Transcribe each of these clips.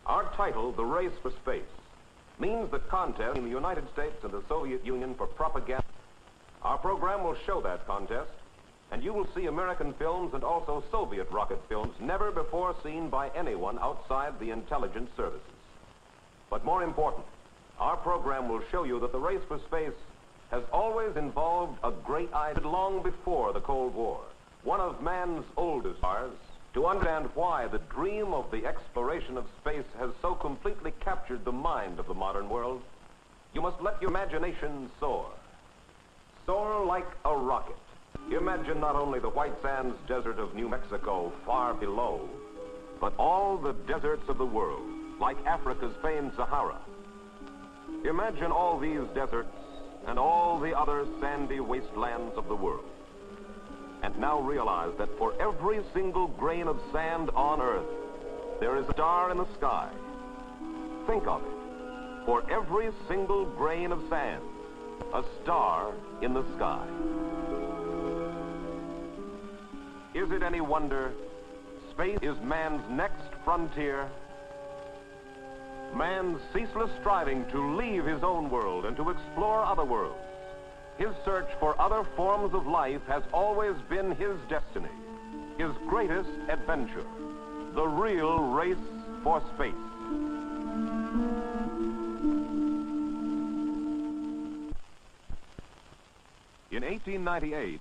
Our title, The Race for Space, means the contest in the United States and the Soviet Union for propaganda. Our program will show that contest, and you will see American films and also Soviet rocket films never before seen by anyone outside the intelligence services. But more important, our program will show you that the race for space has always involved a great idea long before the Cold War, one of man's oldest stars. To understand why the dream of the exploration of space has so completely captured the mind of the modern world, you must let your imagination soar. Soar like a rocket. Imagine not only the white sands desert of New Mexico far below, but all the deserts of the world, like Africa's famed Sahara. Imagine all these deserts and all the other sandy wastelands of the world. And now realize that for every single grain of sand on Earth, there is a star in the sky. Think of it. For every single grain of sand, a star in the sky. Is it any wonder space is man's next frontier? Man's ceaseless striving to leave his own world and to explore other worlds. His search for other forms of life has always been his destiny, his greatest adventure, the real race for space. In 1898,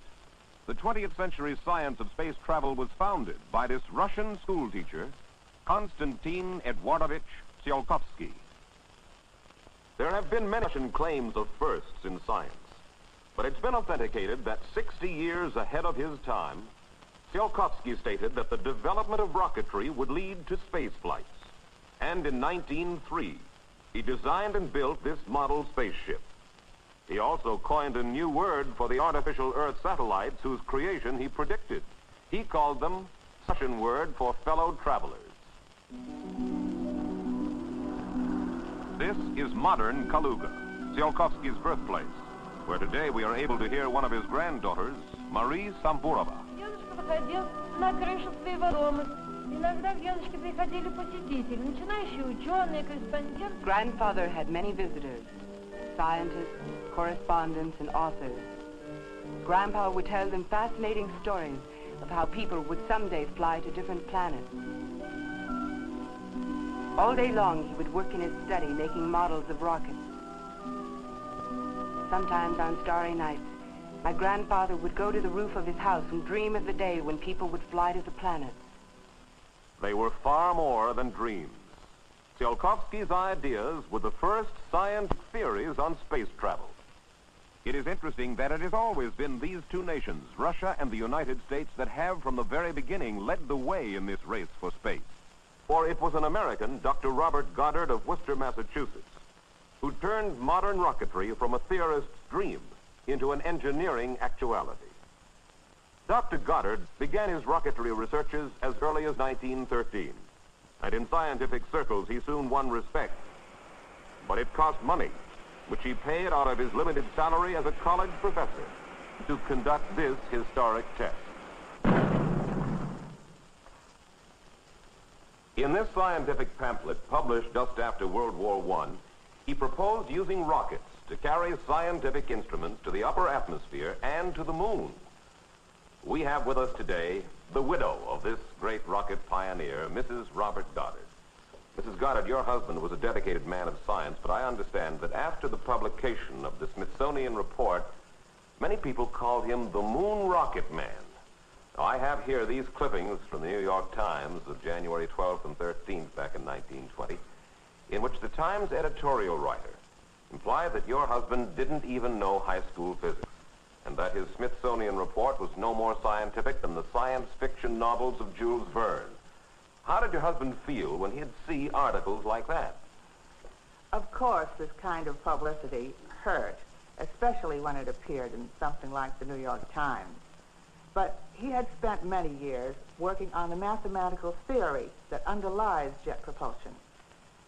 the 20th century science of space travel was founded by this Russian schoolteacher, Konstantin Eduardovich Tsiolkovsky. There have been many Russian claims of firsts in science. But it's been authenticated that 60 years ahead of his time, Tsiolkovsky stated that the development of rocketry would lead to space flights. And in 1903, he designed and built this model spaceship. He also coined a new word for the artificial Earth satellites whose creation he predicted. He called them a Russian word for fellow travelers. This is modern Kaluga, Tsiolkovsky's birthplace, where today we are able to hear one of his granddaughters, Marie Samburova. Grandfather had many visitors, scientists, correspondents, and authors. Grandpa would tell them fascinating stories of how people would someday fly to different planets. All day long, he would work in his study making models of rockets. Sometimes on starry nights, my grandfather would go to the roof of his house and dream of the day when people would fly to the planets. They were far more than dreams. Tsiolkovsky's ideas were the first scientific theories on space travel. It is interesting that it has always been these two nations, Russia and the United States, that have from the very beginning led the way in this race for space. For it was an American, Dr. Robert Goddard of Worcester, Massachusetts, who turned modern rocketry from a theorist's dream into an engineering actuality. Dr. Goddard began his rocketry researches as early as 1913, and in scientific circles he soon won respect. But it cost money, which he paid out of his limited salary as a college professor, to conduct this historic test. In this scientific pamphlet, published just after World War I, he proposed using rockets to carry scientific instruments to the upper atmosphere and to the moon. We have with us today the widow of this great rocket pioneer, Mrs. Robert Goddard. Mrs. Goddard, your husband was a dedicated man of science, but I understand that after the publication of the Smithsonian report, many people called him the Moon Rocket Man. Now, I have here these clippings from the New York Times of January 12th and 13th back in 1920, in which the Times editorial writer implied that your husband didn't even know high school physics, and that his Smithsonian report was no more scientific than the science fiction novels of Jules Verne. How did your husband feel when he'd see articles like that? Of course, this kind of publicity hurt. especially when it appeared in something like the New York Times. But he had spent many years working on the mathematical theory that underlies jet propulsion.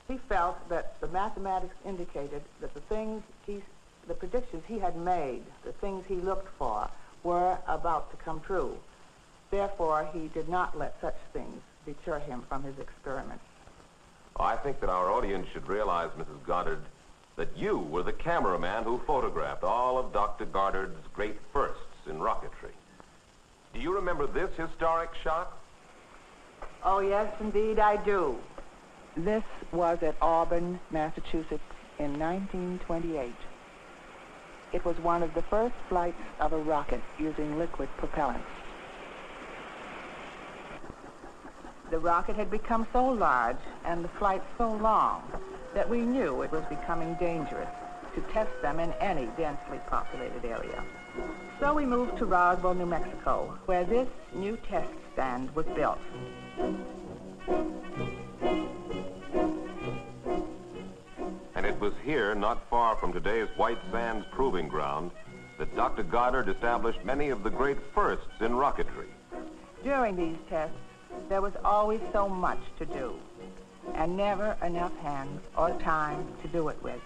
He felt that the mathematics indicated that the predictions he had made, the things he looked for, were about to come true. Therefore, he did not let such things deter him from his experiments. I think that our audience should realize, Mrs. Goddard, that you were the cameraman who photographed all of Dr. Goddard's great firsts in rocketry. Do you remember this historic shot? Oh, yes, indeed I do. This was at Auburn, Massachusetts in 1928. It was one of the first flights of a rocket using liquid propellant. The rocket had become so large and the flight so long that we knew it was becoming dangerous to test them in any densely populated area. So we moved to Roswell, New Mexico, where this new test stand was built. And it was here, not far from today's White Sands Proving Ground, that Dr. Goddard established many of the great firsts in rocketry. During these tests, there was always so much to do, and never enough hands or time to do it with.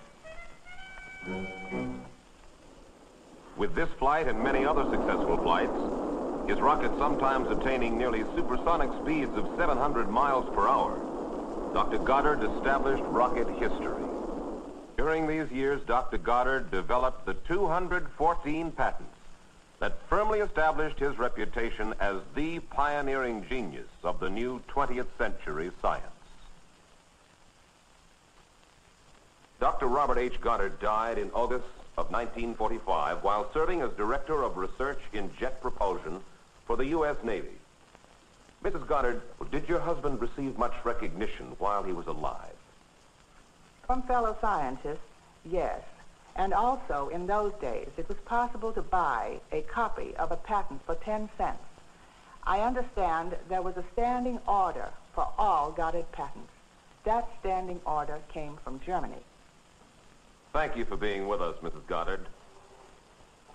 With this flight and many other successful flights, his rocket sometimes attaining nearly supersonic speeds of 700 miles per hour, Dr. Goddard established rocket history. During these years, Dr. Goddard developed the 214 patents that firmly established his reputation as the pioneering genius of the new 20th century science. Dr. Robert H. Goddard died in August of 1945 while serving as Director of Research in Jet Propulsion for the U.S. Navy. Mrs. Goddard, did your husband receive much recognition while he was alive? From fellow scientists, yes. And also, in those days, it was possible to buy a copy of a patent for 10 cents. I understand there was a standing order for all Goddard patents. That standing order came from Germany. Thank you for being with us, Mrs. Goddard.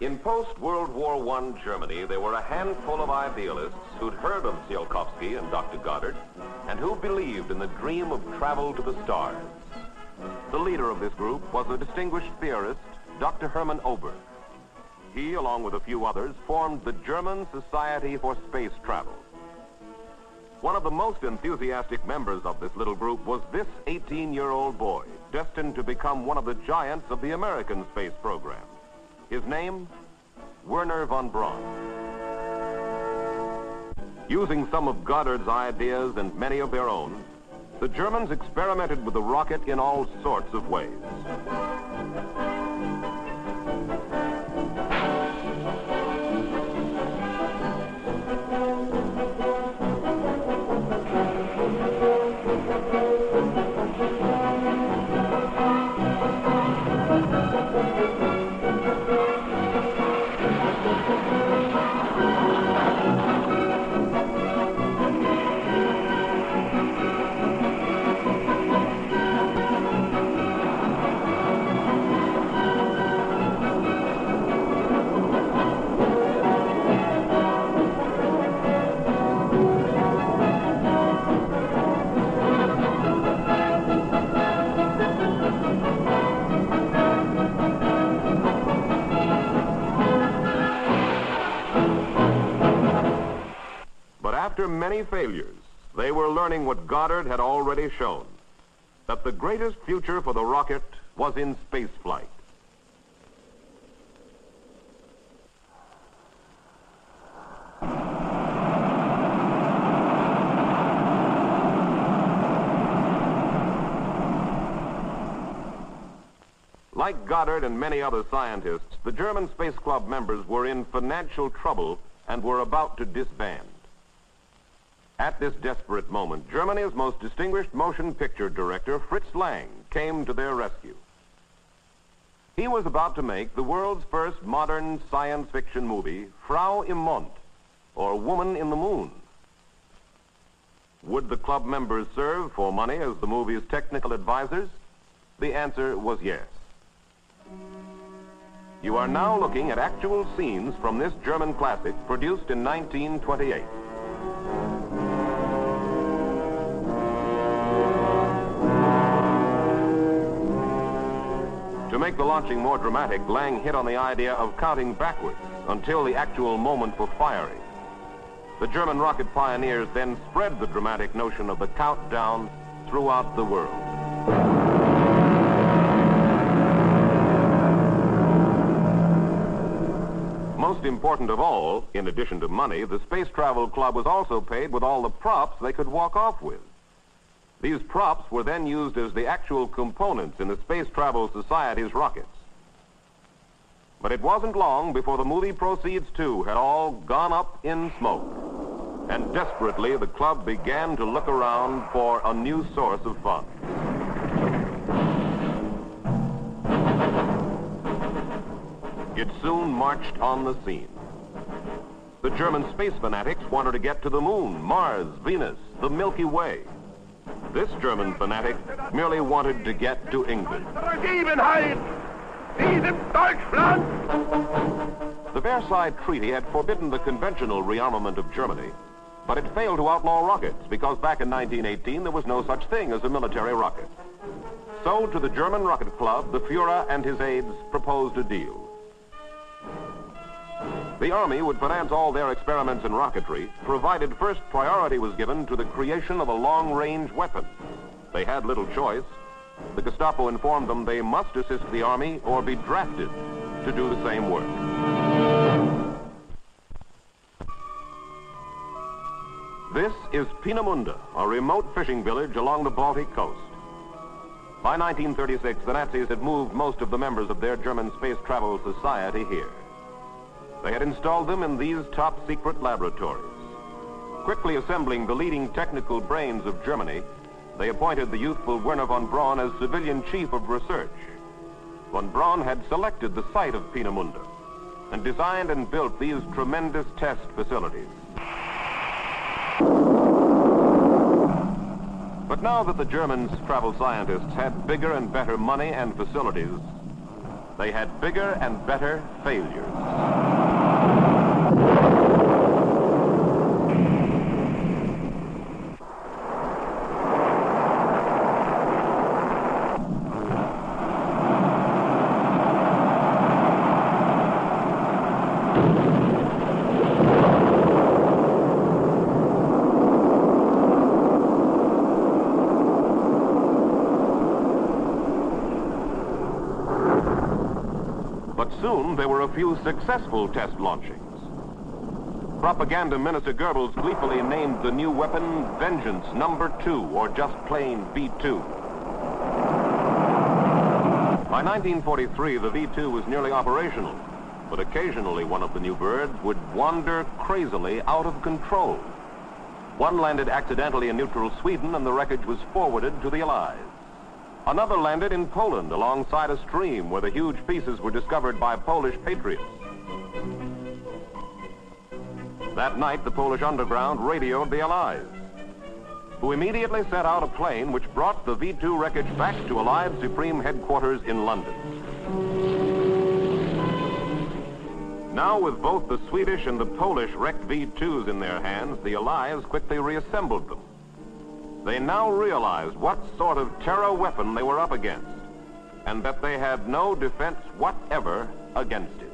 In post-World War I Germany, there were a handful of idealists who'd heard of Tsiolkovsky and Dr. Goddard and who believed in the dream of travel to the stars. The leader of this group was a distinguished theorist, Dr. Hermann Ober. He, along with a few others, formed the German Society for Space Travel. One of the most enthusiastic members of this little group was this 18-year-old boy, destined to become one of the giants of the American space program. His name, Wernher von Braun. Using some of Goddard's ideas and many of their own, the Germans experimented with the rocket in all sorts of ways. After many failures, they were learning what Goddard had already shown, that the greatest future for the rocket was in space flight. Like Goddard and many other scientists, the German Space Club members were in financial trouble and were about to disband. At this desperate moment, Germany's most distinguished motion picture director, Fritz Lang, came to their rescue. He was about to make the world's first modern science fiction movie, Frau im Mond, or Woman in the Moon. Would the club members serve for money as the movie's technical advisors? The answer was yes. You are now looking at actual scenes from this German classic produced in 1928. To make the launching more dramatic, Lang hit on the idea of counting backwards until the actual moment for firing. The German rocket pioneers then spread the dramatic notion of the countdown throughout the world. Most important of all, in addition to money, the Space Travel Club was also paid with all the props they could walk off with. These props were then used as the actual components in the Space Travel Society's rockets. But it wasn't long before the movie proceeds, too, had all gone up in smoke. And desperately, the club began to look around for a new source of fun. It soon marched on the scene. The German space fanatics wanted to get to the moon, Mars, Venus, the Milky Way. This German fanatic merely wanted to get to England. The Versailles Treaty had forbidden the conventional rearmament of Germany, but it failed to outlaw rockets because back in 1918 there was no such thing as a military rocket. So to the German Rocket Club, the Führer and his aides proposed a deal. The Army would finance all their experiments in rocketry, provided first priority was given to the creation of a long-range weapon. They had little choice. The Gestapo informed them they must assist the Army or be drafted to do the same work. This is Peenemünde, a remote fishing village along the Baltic coast. By 1936, the Nazis had moved most of the members of their German Space Travel Society here. They had installed them in these top-secret laboratories. Quickly assembling the leading technical brains of Germany, they appointed the youthful Werner von Braun as civilian chief of research. Von Braun had selected the site of Peenemünde and designed and built these tremendous test facilities. But now that the German travel scientists had bigger and better money and facilities, they had bigger and better failures. But soon there were a few successful test launchings. Propaganda Minister Goebbels gleefully named the new weapon Vengeance No. 2, or just plain V2. By 1943, the V2 was nearly operational, but occasionally one of the new birds would wander crazily out of control. One landed accidentally in neutral Sweden, and the wreckage was forwarded to the Allies. Another landed in Poland alongside a stream where the huge pieces were discovered by Polish patriots. That night, the Polish underground radioed the Allies, who immediately sent out a plane which brought the V2 wreckage back to Allied Supreme Headquarters in London. Now, with both the Swedish and the Polish wrecked V2s in their hands, the Allies quickly reassembled them. They now realized what sort of terror weapon they were up against, and that they had no defense whatever against it.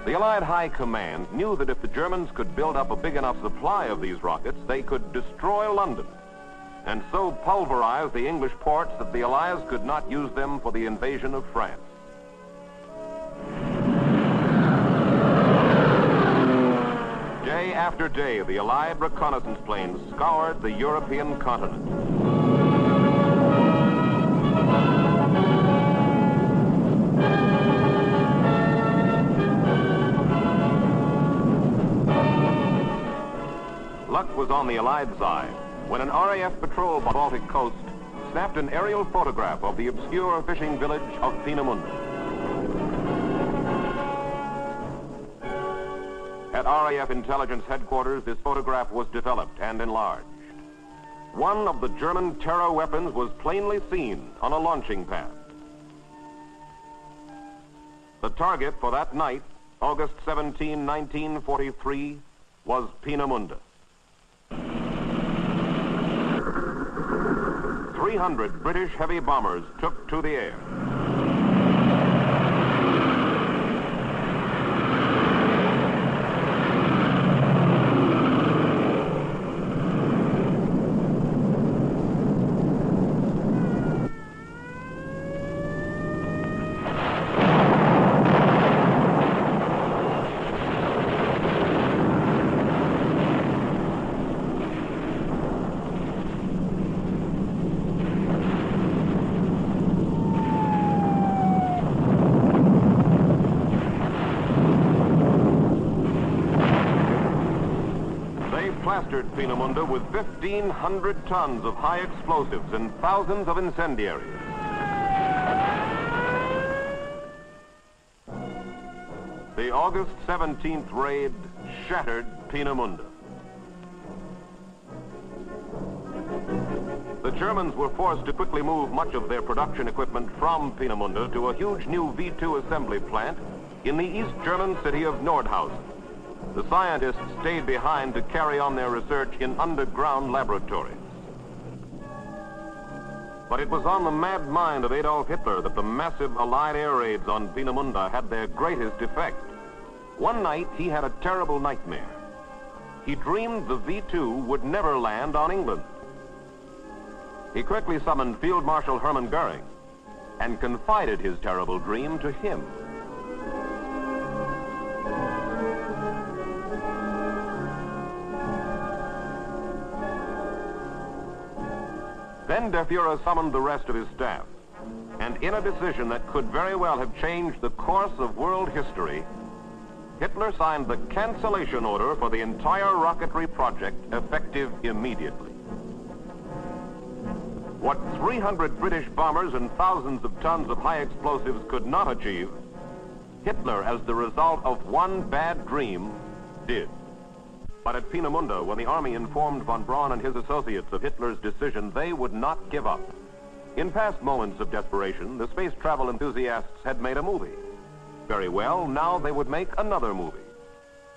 The Allied High Command knew that if the Germans could build up a big enough supply of these rockets, they could destroy London, and so pulverize the English ports that the Allies could not use them for the invasion of France. Day after day, the Allied reconnaissance planes scoured the European continent. Luck was on the Allied side when an RAF patrol on the Baltic coast snapped an aerial photograph of the obscure fishing village of Peenemünde. At RAF intelligence headquarters, this photograph was developed and enlarged. One of the German terror weapons was plainly seen on a launching pad. The target for that night, August 17, 1943, was Peenemünde. 300 British heavy bombers took to the air. Plastered Peenemünde with 1,500 tons of high explosives and thousands of incendiaries. The August 17th raid shattered Peenemünde. The Germans were forced to quickly move much of their production equipment from Peenemünde to a huge new V-2 assembly plant in the East German city of Nordhausen. The scientists stayed behind to carry on their research in underground laboratories. But it was on the mad mind of Adolf Hitler that the massive Allied air raids on Peenemünde had their greatest effect. One night, he had a terrible nightmare. He dreamed the V-2 would never land on England. He quickly summoned Field Marshal Hermann Goering and confided his terrible dream to him. Then Der Fuhrer summoned the rest of his staff, and in a decision that could very well have changed the course of world history, Hitler signed the cancellation order for the entire rocketry project, effective immediately. What 300 British bombers and thousands of tons of high explosives could not achieve, Hitler, as the result of one bad dream, did. But at Peenemünde, when the army informed von Braun and his associates of Hitler's decision, they would not give up. In past moments of desperation, the space travel enthusiasts had made a movie. Very well, now they would make another movie.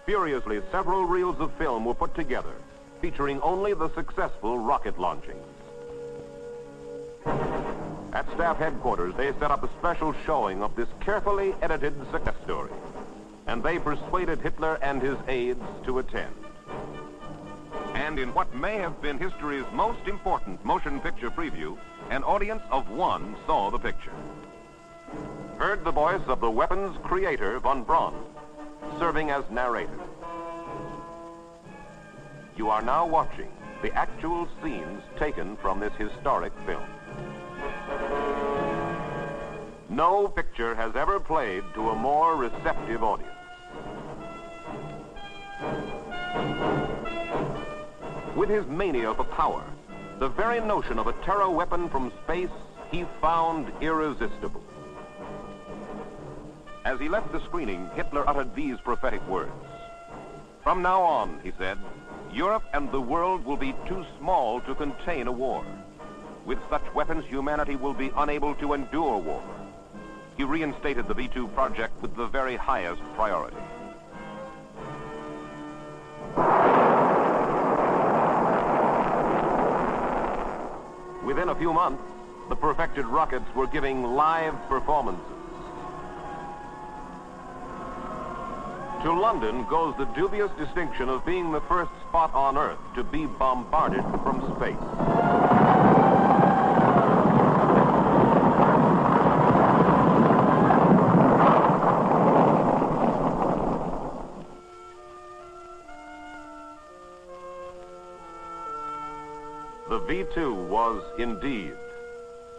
Furiously, several reels of film were put together, featuring only the successful rocket launchings. At staff headquarters, they set up a special showing of this carefully edited success story, and they persuaded Hitler and his aides to attend. And in what may have been history's most important motion picture preview, an audience of one saw the picture. Heard the voice of the weapon's creator, von Braun, serving as narrator. You are now watching the actual scenes taken from this historic film. No picture has ever played to a more receptive audience. With his mania for power, the very notion of a terror weapon from space he found irresistible. As he left the screening, Hitler uttered these prophetic words. From now on, he said, Europe and the world will be too small to contain a war. With such weapons, humanity will be unable to endure war. He reinstated the V-2 project with the very highest priority. Within a few months, the perfected rockets were giving live performances. To London goes the dubious distinction of being the first spot on Earth to be bombarded from space. The V-2 was indeed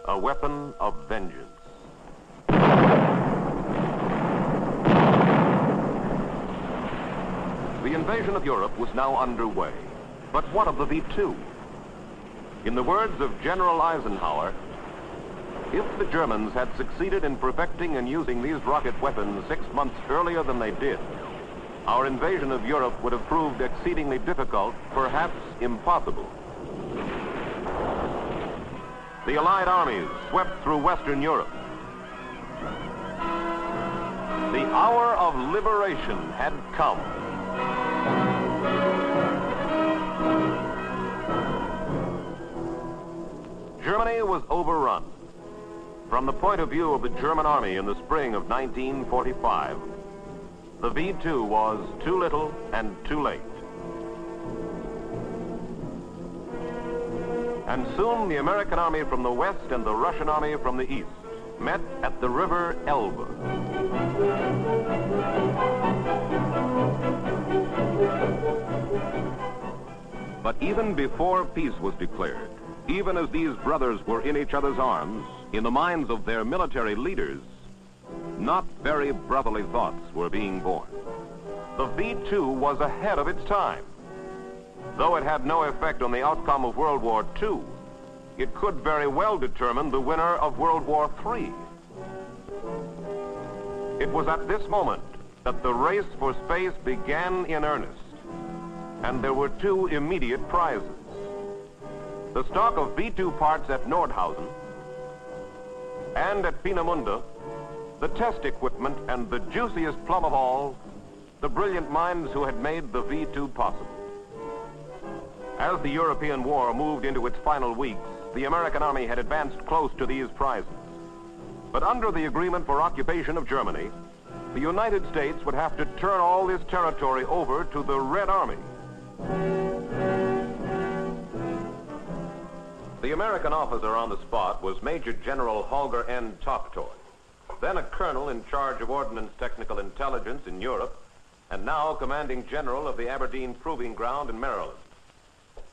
a weapon of vengeance. The invasion of Europe was now underway. But what of the V-2? In the words of General Eisenhower, if the Germans had succeeded in perfecting and using these rocket weapons 6 months earlier than they did, our invasion of Europe would have proved exceedingly difficult, perhaps impossible. The Allied armies swept through Western Europe. hour of liberation had come. Germany was overrun. From the point of view of the German army in the spring of 1945, the V-2 was too little and too late. And soon the American army from the west and the Russian army from the east met at the river Elbe. But even before peace was declared, even as these brothers were in each other's arms, in the minds of their military leaders, not very brotherly thoughts were being born. The V-2 was ahead of its time. Though it had no effect on the outcome of World War II, it could very well determine the winner of World War III. It was at this moment that the race for space began in earnest, and there were two immediate prizes. The stock of V-2 parts at Nordhausen and at Peenemünde, the test equipment, and the juiciest plum of all, the brilliant minds who had made the V-2 possible. As the European war moved into its final weeks, the American army had advanced close to these prizes. But under the agreement for occupation of Germany, the United States would have to turn all this territory over to the Red Army. The American officer on the spot was Major General Holger N. Toptoy, then a colonel in charge of Ordnance Technical Intelligence in Europe, and now commanding general of the Aberdeen Proving Ground in Maryland.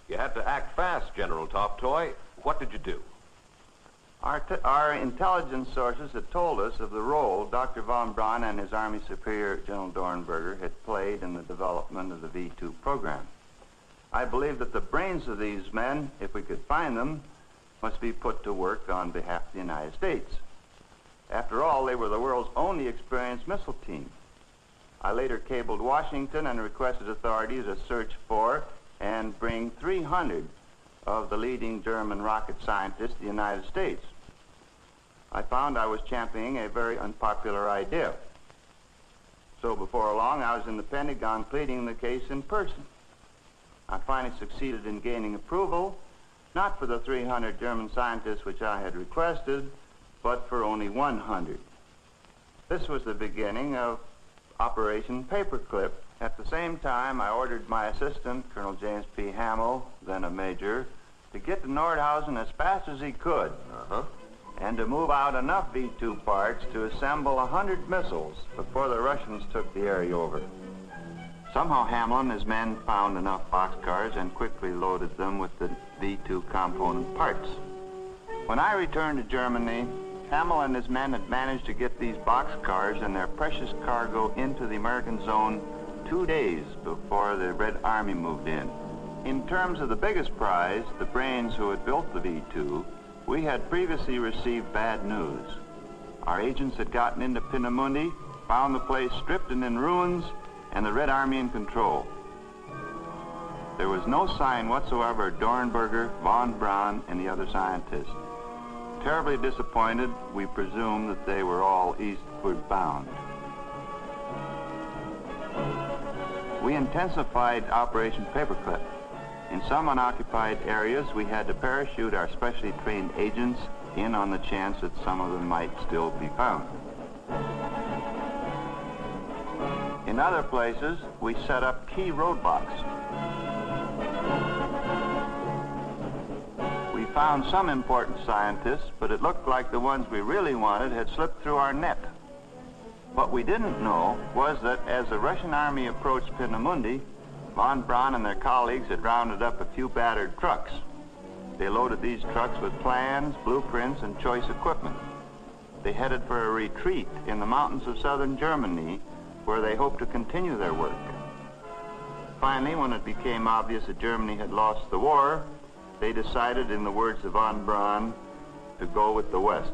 You had to act fast, General Toptoy. What did you do? Our intelligence sources had told us of the role Dr. von Braun and his Army Superior, General Dornberger, had played in the development of the V-2 program. I believe that the brains of these men, if we could find them, must be put to work on behalf of the United States. After all, they were the world's only experienced missile team. I later cabled Washington and requested authorities to search for and bring 300 of the leading German rocket scientists to the United States. I found I was championing a very unpopular idea. So before long, I was in the Pentagon pleading the case in person. I finally succeeded in gaining approval, not for the 300 German scientists which I had requested, but for only 100. This was the beginning of Operation Paperclip. At the same time, I ordered my assistant, Colonel James P. Hamill, then a major, to get to Nordhausen as fast as he could, and to move out enough V-2 parts to assemble 100 missiles before the Russians took the area over. Somehow Hamill and his men found enough boxcars and quickly loaded them with the V-2 component parts. When I returned to Germany, Hamill and his men had managed to get these boxcars and their precious cargo into the American zone 2 days before the Red Army moved in. In terms of the biggest prize, the brains who had built the V-2, we had previously received bad news. Our agents had gotten into Peenemünde, found the place stripped and in ruins, and the Red Army in control. There was no sign whatsoever of Dornberger, von Braun, and the other scientists. Terribly disappointed, we presumed that they were all eastward bound. We intensified Operation Paperclip. In some unoccupied areas, we had to parachute our specially trained agents in on the chance that some of them might still be found. In other places, we set up key roadblocks. We found some important scientists, but it looked like the ones we really wanted had slipped through our net. What we didn't know was that as the Russian army approached Peenemünde, von Braun and their colleagues had rounded up a few battered trucks. They loaded these trucks with plans, blueprints, and choice equipment. They headed for a retreat in the mountains of southern Germany, where they hoped to continue their work. Finally, when it became obvious that Germany had lost the war, they decided, in the words of von Braun, to go with the West.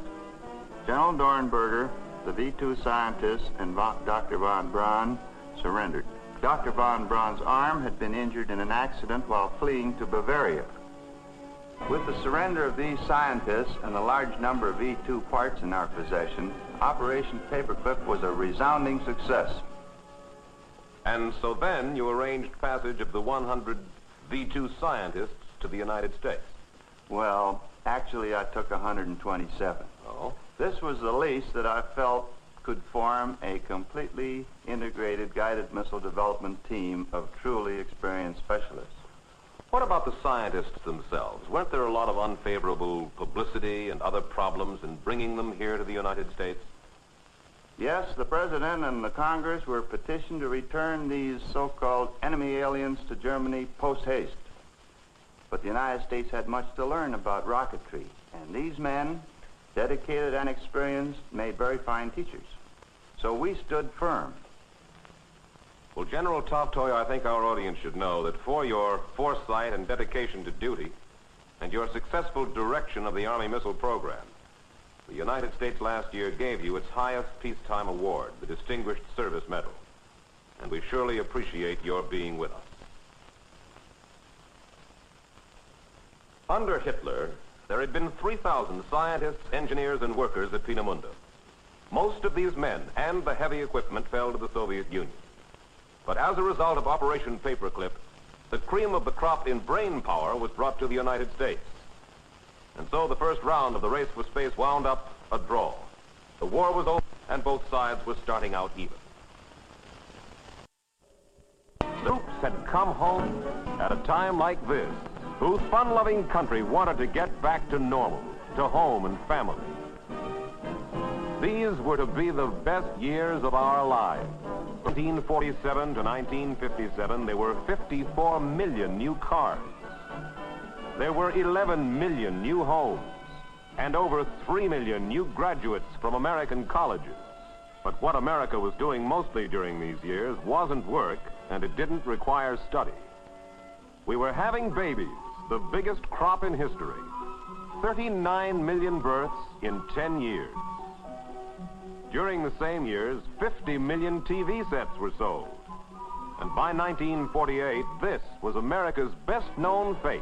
General Dornberger, the V-2 scientists, and Dr. von Braun surrendered. Dr. von Braun's arm had been injured in an accident while fleeing to Bavaria. With the surrender of these scientists and the large number of V2 parts in our possession, Operation Paperclip was a resounding success. And so then you arranged passage of the 100 V2 scientists to the United States. Well, actually I took 127. Oh? This was the least that I felt could form a completely integrated guided missile development team of truly experienced specialists. What about the scientists themselves? Weren't there a lot of unfavorable publicity and other problems in bringing them here to the United States? Yes, the President and the Congress were petitioned to return these so-called enemy aliens to Germany post-haste. But the United States had much to learn about rocketry, and these men, dedicated and experienced, made very fine teachers. So we stood firm. Well, General Toptoy, I think our audience should know that for your foresight and dedication to duty and your successful direction of the Army missile program, the United States last year gave you its highest peacetime award, the Distinguished Service Medal. And we surely appreciate your being with us. Under Hitler, there had been 3,000 scientists, engineers, and workers at Peenemünde. Most of these men and the heavy equipment fell to the Soviet Union. But as a result of Operation Paperclip, the cream of the crop in brain power was brought to the United States. And so the first round of the race for space wound up a draw. The war was over, and both sides were starting out even. The troops had come home at a time like this, whose fun-loving country wanted to get back to normal, to home and family. These were to be the best years of our lives. From 1947 to 1957, there were 54 million new cars. There were 11 million new homes and over 3 million new graduates from American colleges. But what America was doing mostly during these years wasn't work, and it didn't require study. We were having babies, the biggest crop in history. 39 million births in 10 years. During the same years, 50 million TV sets were sold. And by 1948, this was America's best-known face.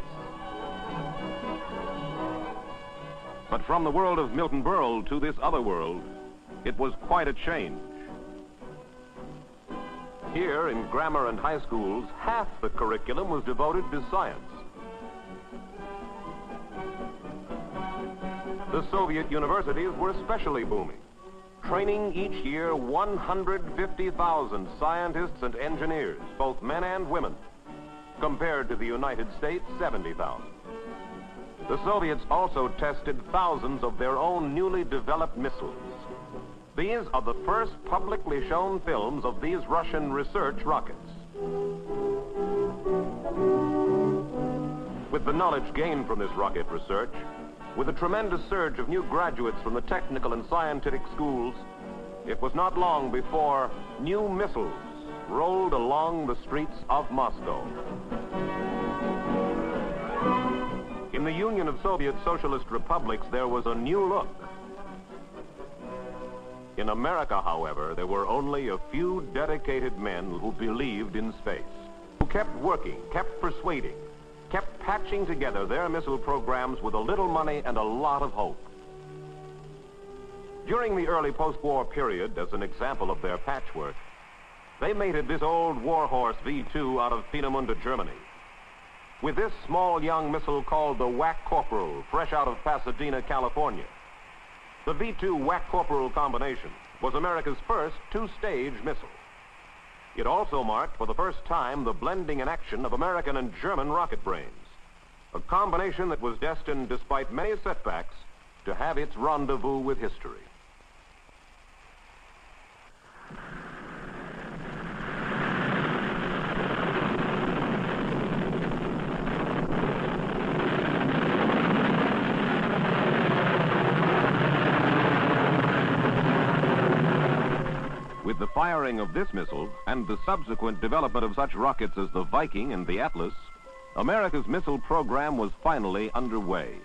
But from the world of Milton Berle to this other world, it was quite a change. Here in grammar and high schools, half the curriculum was devoted to science. The Soviet universities were especially booming, training each year 150,000 scientists and engineers, both men and women, compared to the United States' 70,000. The Soviets also tested thousands of their own newly developed missiles. These are the first publicly shown films of these Russian research rockets. With the knowledge gained from this rocket research, with a tremendous surge of new graduates from the technical and scientific schools, it was not long before new missiles rolled along the streets of Moscow. In the Union of Soviet Socialist Republics, there was a new look. In America, however, there were only a few dedicated men who believed in space, who kept working, kept persuading, kept patching together their missile programs with a little money and a lot of hope. During the early post-war period, as an example of their patchwork, they mated this old warhorse V2 out of Peenemünde, Germany, with this small young missile called the Whack Corporal, fresh out of Pasadena, California. The V2 Whack Corporal combination was America's first two-stage missile. It also marked for the first time the blending in action of American and German rocket brains, a combination that was destined, despite many setbacks, to have its rendezvous with history. With the firing of this missile and the subsequent development of such rockets as the Viking and the Atlas, America's missile program was finally underway.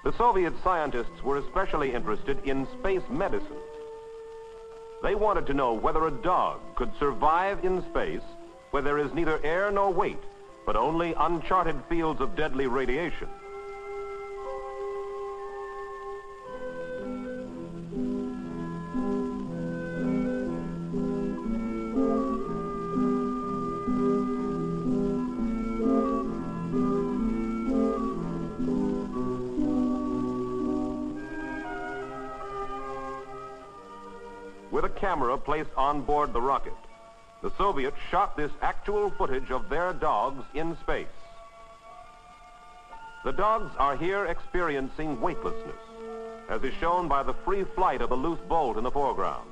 The Soviet scientists were especially interested in space medicine. They wanted to know whether a dog could survive in space where there is neither air nor weight, but only uncharted fields of deadly radiation. With a camera placed on board the rocket, the Soviets shot this actual footage of their dogs in space. The dogs are here experiencing weightlessness, as is shown by the free flight of the loose bolt in the foreground.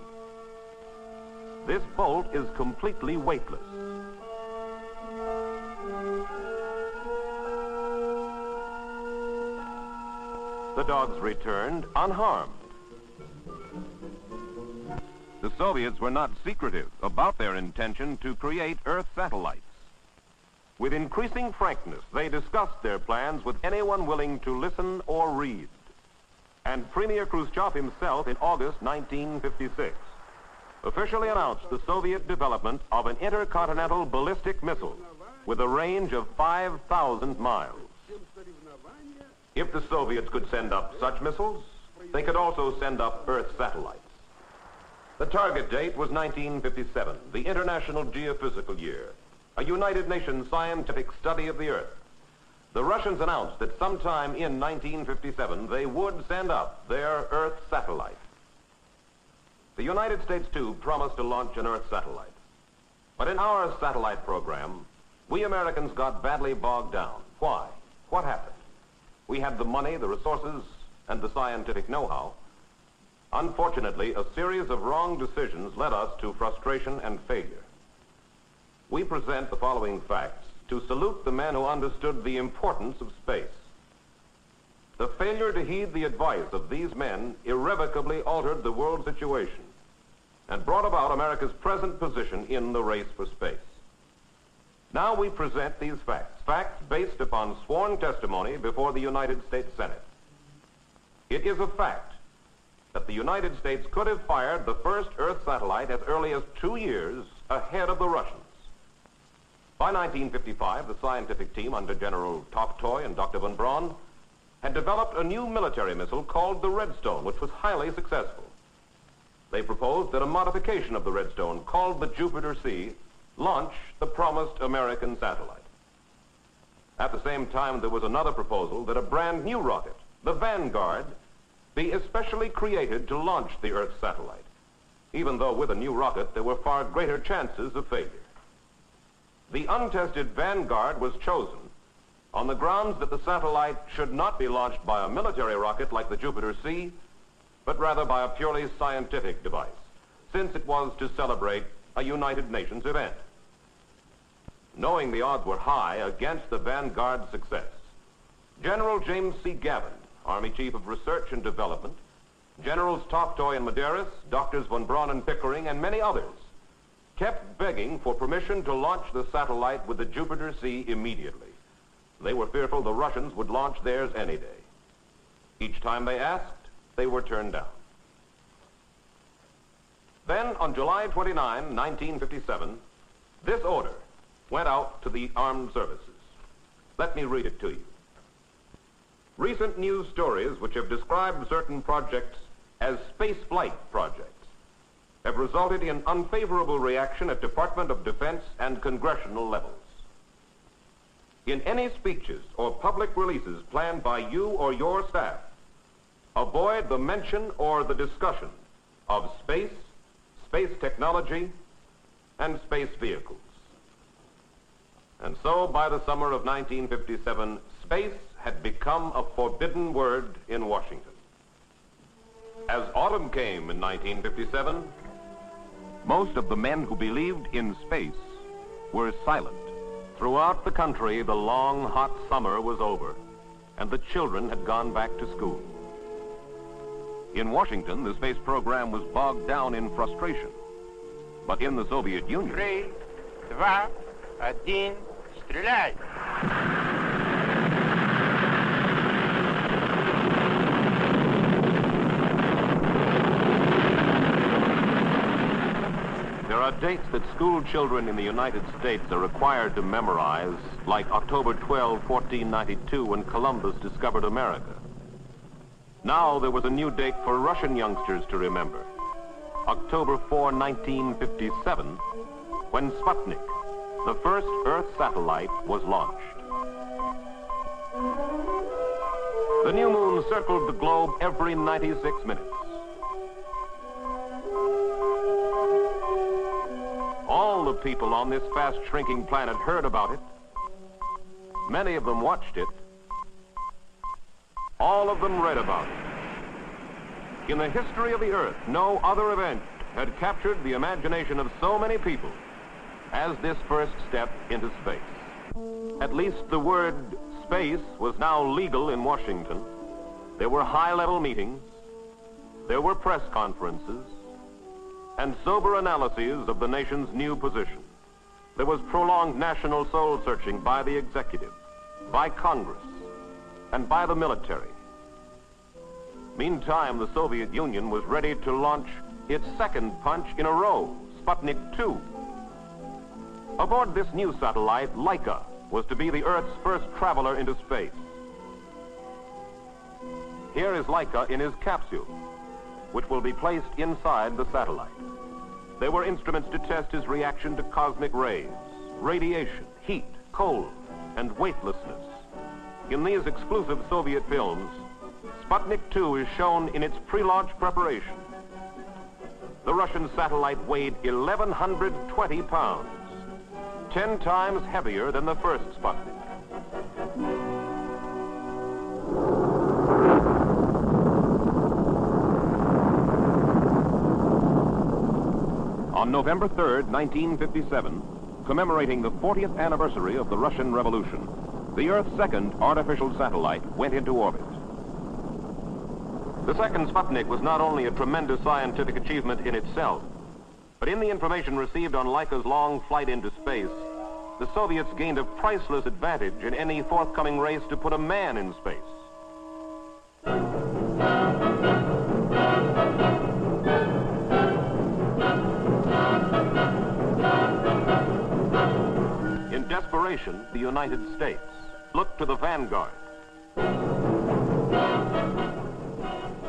This bolt is completely weightless. The dogs returned unharmed. The Soviets were not secretive about their intention to create Earth satellites. With increasing frankness, they discussed their plans with anyone willing to listen or read. And Premier Khrushchev himself, in August 1956, officially announced the Soviet development of an intercontinental ballistic missile with a range of 5,000 miles. If the Soviets could send up such missiles, they could also send up Earth satellites. The target date was 1957, the International Geophysical Year, a United Nations scientific study of the Earth. The Russians announced that sometime in 1957 they would send up their Earth satellite. The United States, too, promised to launch an Earth satellite. But in our satellite program, we Americans got badly bogged down. Why? What happened? We had the money, the resources, and the scientific know-how. Unfortunately, a series of wrong decisions led us to frustration and failure. We present the following facts to salute the men who understood the importance of space. The failure to heed the advice of these men irrevocably altered the world situation and brought about America's present position in the race for space. Now we present these facts, facts based upon sworn testimony before the United States Senate. It is a fact that the United States could have fired the first Earth satellite as early as 2 years ahead of the Russians. By 1955, the scientific team under General Tolstoy and Dr. von Braun had developed a new military missile called the Redstone, which was highly successful. They proposed that a modification of the Redstone, called the Jupiter C, launch the promised American satellite. At the same time, there was another proposal that a brand new rocket, the Vanguard, be especially created to launch the Earth satellite, even though with a new rocket there were far greater chances of failure. The untested Vanguard was chosen on the grounds that the satellite should not be launched by a military rocket like the Jupiter C, but rather by a purely scientific device, since it was to celebrate a United Nations event. Knowing the odds were high against the Vanguard's success, General James C. Gavin, Army Chief of Research and Development, Generals Tolstoy and Medeiros, Doctors von Braun and Pickering, and many others, kept begging for permission to launch the satellite with the Jupiter C immediately. They were fearful the Russians would launch theirs any day. Each time they asked, they were turned down. Then, on July 29, 1957, this order went out to the armed services. Let me read it to you. Recent news stories which have described certain projects as spaceflight projects have resulted in unfavorable reaction at Department of Defense and congressional levels. In any speeches or public releases planned by you or your staff, avoid the mention or the discussion of space, space technology, and space vehicles. And so, by the summer of 1957, space had become a forbidden word in Washington. As autumn came in 1957, most of the men who believed in space were silent. Throughout the country, the long, hot summer was over, and the children had gone back to school. In Washington, the space program was bogged down in frustration. But in the Soviet Union... 3, 2, 1, стреляй! There are dates that school children in the United States are required to memorize, like October 12, 1492, when Columbus discovered America. Now there was a new date for Russian youngsters to remember. October 4, 1957, when Sputnik, the first Earth satellite, was launched. The new moon circled the globe every 96 minutes. All the people on this fast-shrinking planet heard about it. Many of them watched it. All of them read about it. In the history of the Earth, no other event had captured the imagination of so many people as this first step into space. At least the word space was now legal in Washington. There were high-level meetings. There were press conferences and sober analyses of the nation's new position. There was prolonged national soul-searching by the executive, by Congress, and by the military. Meantime, the Soviet Union was ready to launch its second punch in a row, Sputnik 2. Aboard this new satellite, Laika was to be the Earth's first traveler into space. Here is Laika in his capsule, which will be placed inside the satellite. There were instruments to test his reaction to cosmic rays, radiation, heat, cold, and weightlessness. In these exclusive Soviet films, Sputnik 2 is shown in its pre-launch preparation. The Russian satellite weighed 1,120 pounds, 10 times heavier than the first Sputnik. On November 3rd, 1957, commemorating the 40th anniversary of the Russian Revolution, the Earth's second artificial satellite went into orbit. The second Sputnik was not only a tremendous scientific achievement in itself, but in the information received on Laika's long flight into space, the Soviets gained a priceless advantage in any forthcoming race to put a man in space. In desperation, the United States looked to the vanguard.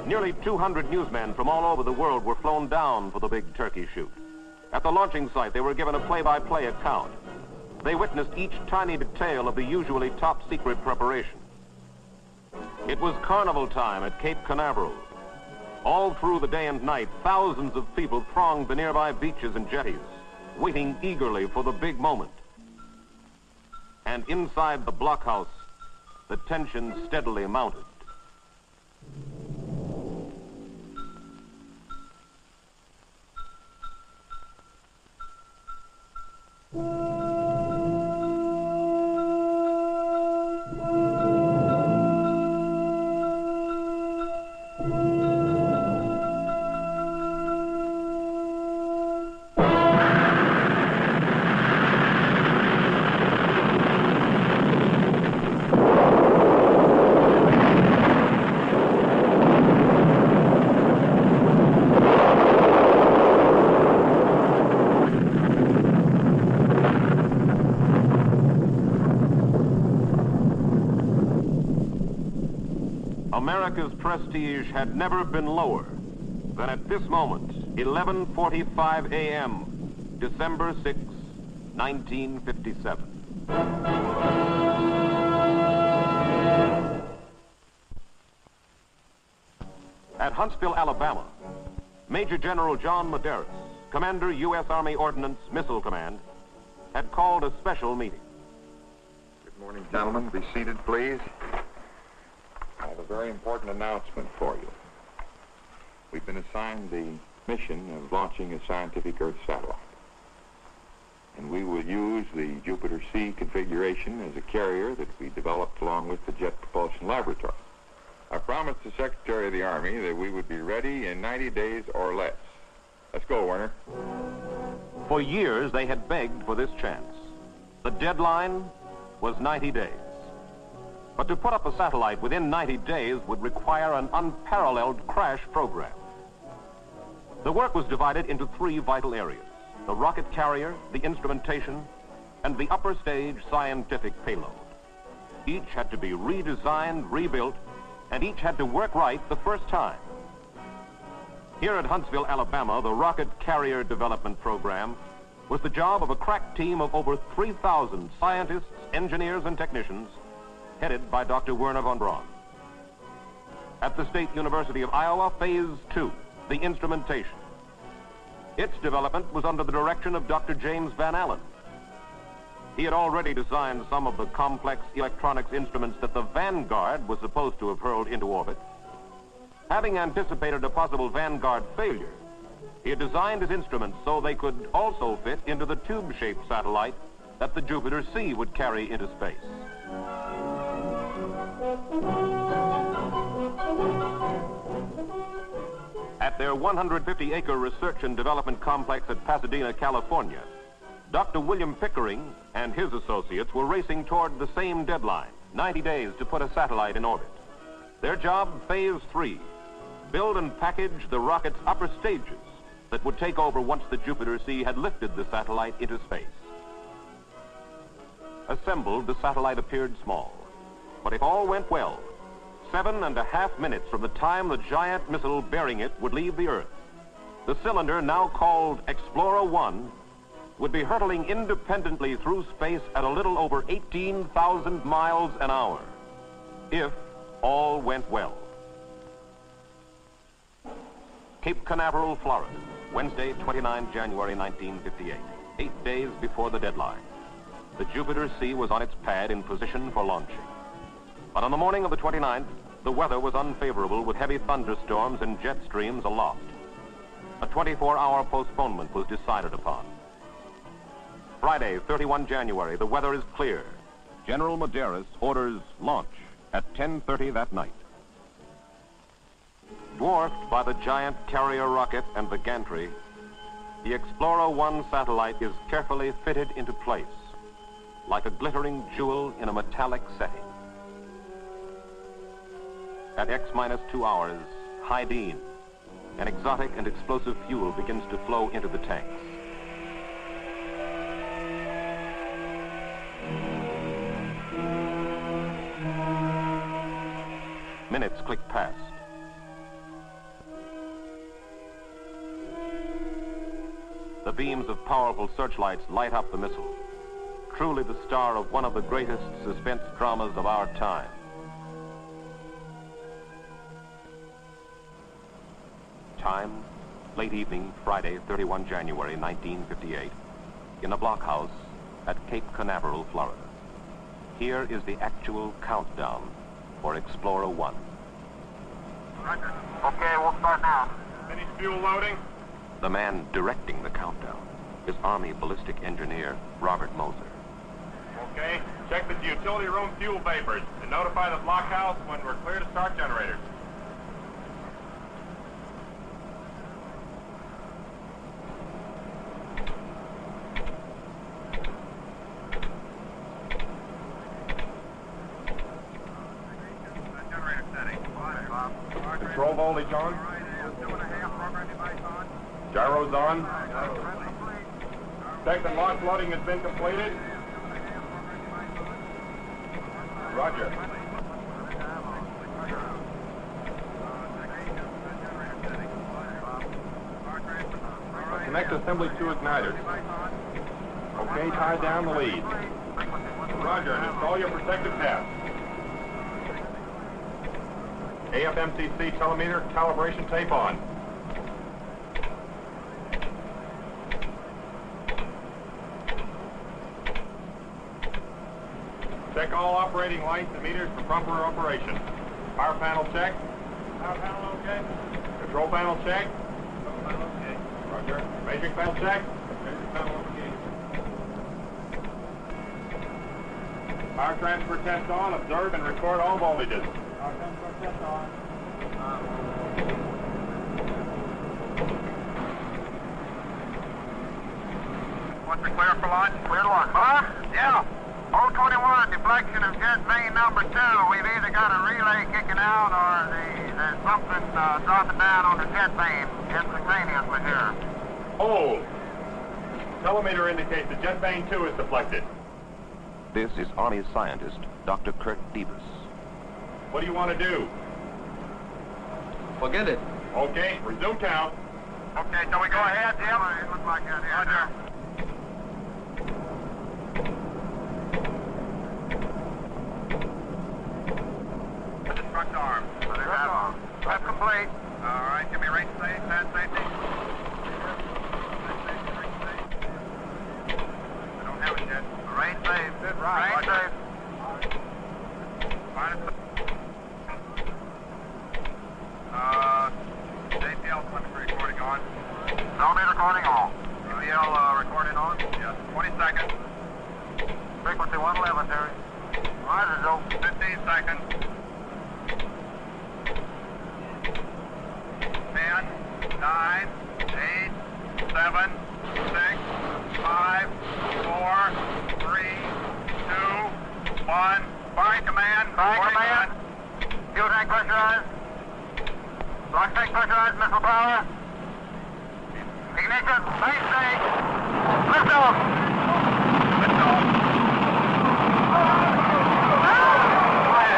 Nearly 200 newsmen from all over the world were flown down for the big turkey shoot. At the launching site, they were given a play-by-play account. They witnessed each tiny detail of the usually top-secret preparation. It was carnival time at Cape Canaveral. All through the day and night, thousands of people thronged the nearby beaches and jetties, waiting eagerly for the big moment. And inside the blockhouse, the tension steadily mounted. America's prestige had never been lower than at this moment, 11:45 a.m., December 6, 1957. At Huntsville, Alabama, Major General John Medeiros, Commander, U.S. Army Ordnance Missile Command, had called a special meeting. Good morning, gentlemen. Be seated, please. I have a very important announcement for you. We've been assigned the mission of launching a scientific Earth satellite. And we will use the Jupiter C configuration as a carrier that we developed along with the Jet Propulsion Laboratory. I promised the Secretary of the Army that we would be ready in 90 days or less. Let's go, Werner. For years, they had begged for this chance. The deadline was 90 days. But to put up a satellite within 90 days would require an unparalleled crash program. The work was divided into three vital areas: the rocket carrier, the instrumentation, and the upper stage scientific payload. Each had to be redesigned, rebuilt, and each had to work right the first time. Here at Huntsville, Alabama, the rocket carrier development program was the job of a crack team of over 3,000 scientists, engineers, and technicians, headed by Dr. Werner von Braun. At the State University of Iowa, Phase 2, the instrumentation. Its development was under the direction of Dr. James Van Allen. He had already designed some of the complex electronics instruments that the Vanguard was supposed to have hurled into orbit. Having anticipated a possible Vanguard failure, he had designed his instruments so they could also fit into the tube-shaped satellite that the Jupiter C would carry into space. At their 150-acre research and development complex at Pasadena, California, Dr. William Pickering and his associates were racing toward the same deadline, 90 days to put a satellite in orbit. Their job, Phase 3, build and package the rocket's upper stages that would take over once the Jupiter C had lifted the satellite into space. Assembled, the satellite appeared small. But if all went well, 7.5 minutes from the time the giant missile bearing it would leave the Earth, the cylinder, now called Explorer 1, would be hurtling independently through space at a little over 18,000 miles an hour, if all went well. Cape Canaveral, Florida, Wednesday, 29 January 1958, 8 days before the deadline. The Jupiter C was on its pad in position for launching. But on the morning of the 29th, the weather was unfavorable with heavy thunderstorms and jet streams aloft. A 24-hour postponement was decided upon. Friday, 31 January, the weather is clear. General Medeiros orders launch at 10:30 that night. Dwarfed by the giant carrier rocket and the gantry, the Explorer 1 satellite is carefully fitted into place, like a glittering jewel in a metallic setting. At X-2 hours, hydine, an exotic and explosive fuel, begins to flow into the tanks. Minutes click past. The beams of powerful searchlights light up the missile, truly the star of one of the greatest suspense dramas of our time. Time, late evening, Friday, 31 January 1958, in a blockhouse at Cape Canaveral, Florida. Here is the actual countdown for Explorer 1. Roger. Okay, we'll start now. Finish fuel loading? The man directing the countdown is Army ballistic engineer Robert Moser. Okay. Check the utility room fuel vapors and notify the blockhouse when we're clear to start generators. Control voltage on. Gyros on. Check that lock loading has been completed. Roger. Connect assembly to igniters. Okay, tie down the lead. Roger, and install your protective tabs. AFMCC telemeter calibration tape on. Check all operating lights and meters for proper operation. Power panel check. Power panel okay. Control panel check. Control panel okay. Roger. Measuring panel check. Measuring panel okay. Power transfer test on. Observe and record all voltages. Power transfer test on. What's the clear for launch? Clear to launch. Huh? Yeah. 021, deflection of jet main number 2. We've either got a relay kicking out or there's something dropping down on the jet main instantaneously here. Hold. Telemeter indicates that jet vane 2 is deflected. This is Army scientist Dr. Kurt Davis. What do you want to do? Forget it. Okay, resume count. Okay, shall we go ahead, Jim? It looks like that. Roger. Instruct arm. That's complete. All right, give me range safe, pad safety. I don't have it yet. Range safe. Right. Range safe. JPL telemetry recording on. Telemetry recording on. JPL recording on? Yes. 20 seconds. Frequency 111, Terry. Roger, Joe. 15 seconds. 10, 9, 8, 7, 6, 5, 4, 3, 2, 1. Firing command. Firing command. Fuel tank pressurized. Block tank pressurized. Missile power. Ignition. Base stage. Lift off. Lift off. Go ahead. Go ahead.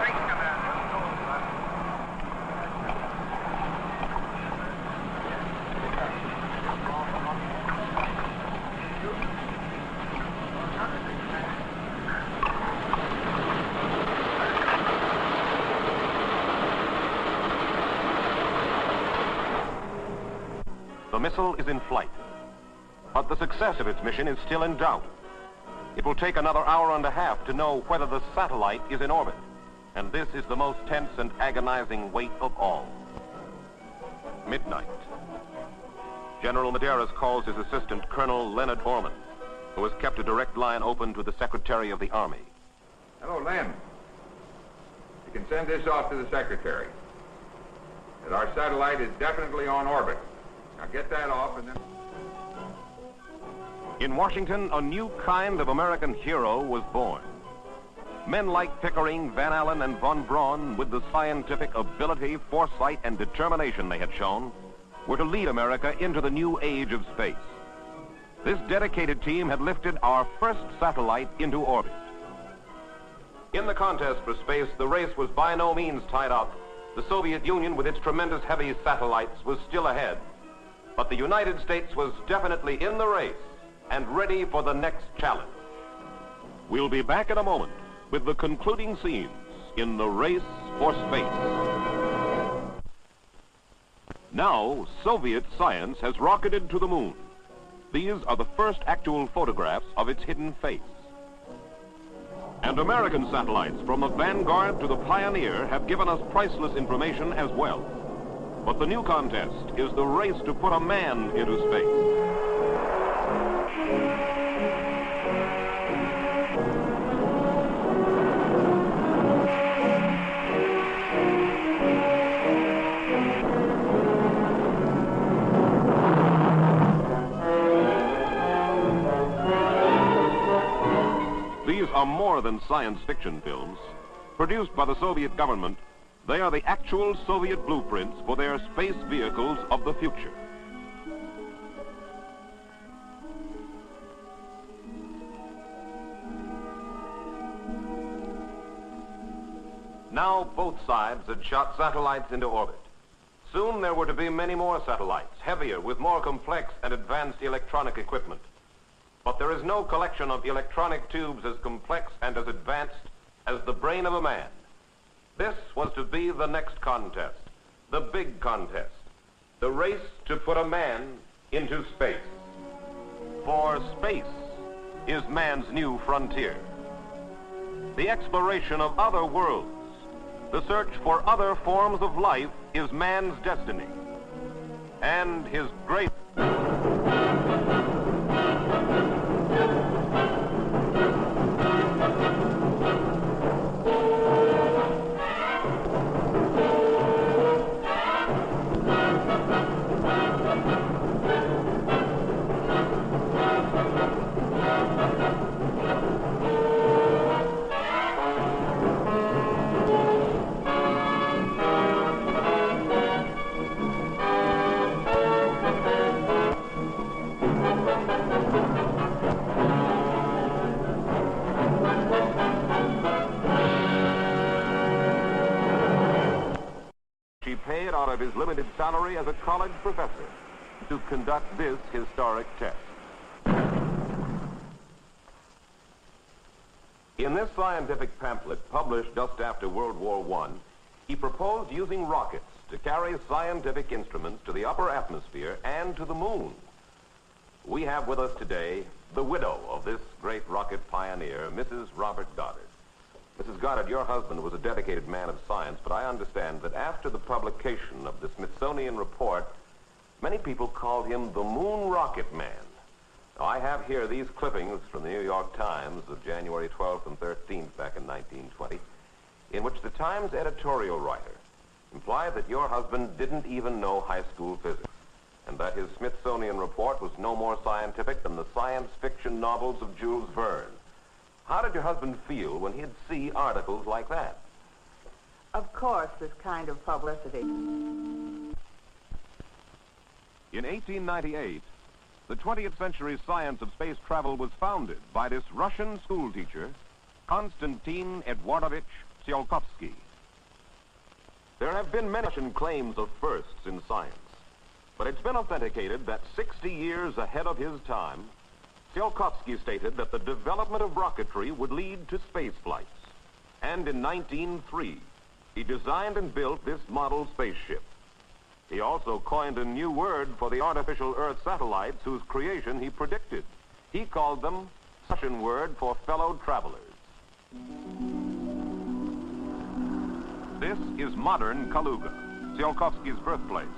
Thanks, Commander. The missile is in flight, but the success of its mission is still in doubt. It will take another hour and a half to know whether the satellite is in orbit, and this is the most tense and agonizing wait of all. Midnight. General Medeiros calls his assistant, Colonel Leonard Orman, who has kept a direct line open to the Secretary of the Army. Hello, Len. You can send this off to the Secretary. That our satellite is definitely on orbit. Now get that off and then... In Washington, a new kind of American hero was born. Men like Pickering, Van Allen, and von Braun, with the scientific ability, foresight, and determination they had shown, were to lead America into the new age of space. This dedicated team had lifted our first satellite into orbit. In the contest for space, the race was by no means tied up. The Soviet Union, with its tremendous heavy satellites, was still ahead. But the United States was definitely in the race and ready for the next challenge. We'll be back in a moment with the concluding scenes in the race for space. Now, Soviet science has rocketed to the moon. These are the first actual photographs of its hidden face. And American satellites from the Vanguard to the Pioneer have given us priceless information as well. But the new contest is the race to put a man into space. These are more than science fiction films. Produced by the Soviet government, they are the actual Soviet blueprints for their space vehicles of the future. Now both sides had shot satellites into orbit. Soon there were to be many more satellites, heavier, with more complex and advanced electronic equipment. But there is no collection of electronic tubes as complex and as advanced as the brain of a man. This was to be the next contest, the big contest, the race to put a man into space. For space is man's new frontier. The exploration of other worlds, the search for other forms of life is man's destiny. And his great... out of his limited salary as a college professor to conduct this historic test. In this scientific pamphlet, published just after World War I, he proposed using rockets to carry scientific instruments to the upper atmosphere and to the moon. We have with us today the widow of this great rocket pioneer, Mrs. Robert Goddard. Mrs. Goddard, your husband was a dedicated man of science, but I understand that after the publication of the Smithsonian report, many people called him the Moon Rocket Man. Now, I have here these clippings from the New York Times of January 12th and 13th back in 1920, in which the Times editorial writer implied that your husband didn't even know high school physics, and that his Smithsonian report was no more scientific than the science fiction novels of Jules Verne. How did your husband feel when he'd see articles like that? Of course, this kind of publicity. In 1898, the 20th century science of space travel was founded by this Russian schoolteacher, Konstantin Eduardovich Tsiolkovsky. There have been many Russian claims of firsts in science, but it's been authenticated that 60 years ahead of his time, Tsiolkovsky stated that the development of rocketry would lead to space flights. And in 1903, he designed and built this model spaceship. He also coined a new word for the artificial Earth satellites whose creation he predicted. He called them a Russian word for fellow travelers. This is modern Kaluga, Tsiolkovsky's birthplace,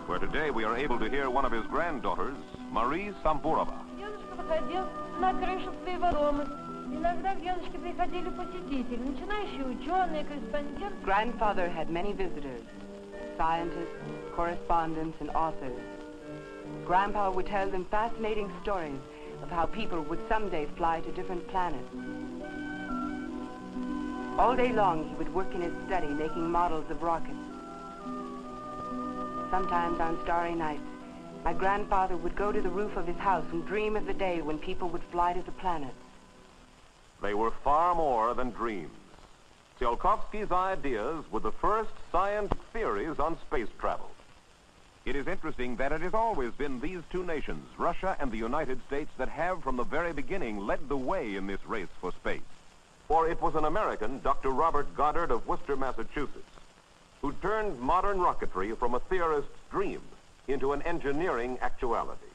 where today we are able to hear one of his granddaughters, Marie Samburova. Дедушка выходил на крышу своего дома. Иногда к дедушке приходили посетители, начинающие ученые, корреспонденты. Grandfather had many visitors, scientists, correspondents, and authors. Grandpa would tell them fascinating stories of how people would someday fly to different planets. All day long, he would work in his study making models of rockets. Sometimes on starry nights, my grandfather would go to the roof of his house and dream of the day when people would fly to the planets. They were far more than dreams. Tsiolkovsky's ideas were the first scientific theories on space travel. It is interesting that it has always been these two nations, Russia and the United States, that have from the very beginning led the way in this race for space. For it was an American, Dr. Robert Goddard of Worcester, Massachusetts, who turned modern rocketry from a theorist's dream into an engineering actuality.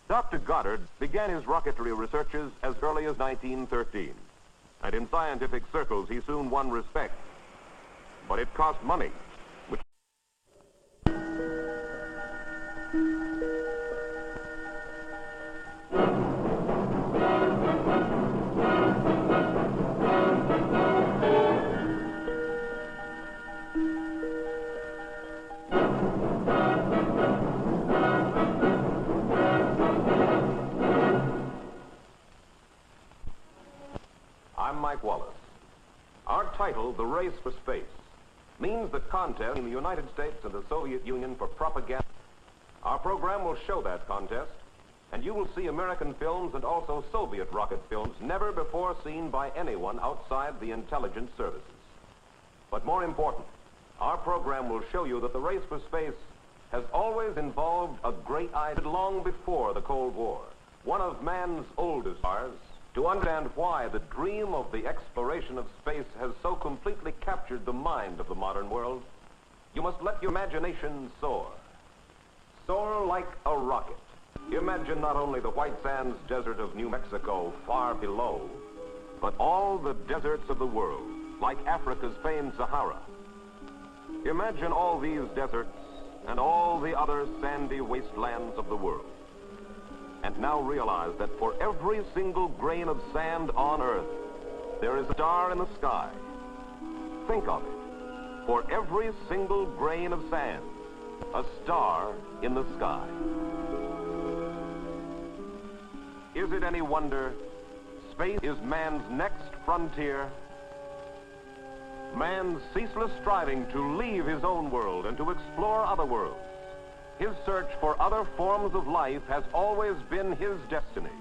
Dr. Goddard began his rocketry researches as early as 1913, and in scientific circles he soon won respect. But it cost money, which... I'm Mike Wallace. Our title, The Race for Space, means the contest in the United States and the Soviet Union for propaganda. Our program will show that contest, and you will see American films and also Soviet rocket films never before seen by anyone outside the intelligence services. But more important, our program will show you that the race for space has always involved a great idea long before the Cold War, one of man's oldest stars. To understand why the dream of the exploration of space has so completely captured the mind of the modern world, you must let your imagination soar. Soar like a rocket. Imagine not only the white sands desert of New Mexico far below, but all the deserts of the world, like Africa's famed Sahara. Imagine all these deserts and all the other sandy wastelands of the world. And now realize that for every single grain of sand on Earth, there is a star in the sky. Think of it. For every single grain of sand, a star in the sky. Is it any wonder space is man's next frontier? Man's ceaseless striving to leave his own world and to explore other worlds. His search for other forms of life has always been his destiny,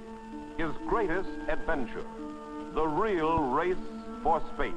his greatest adventure, the real race for space.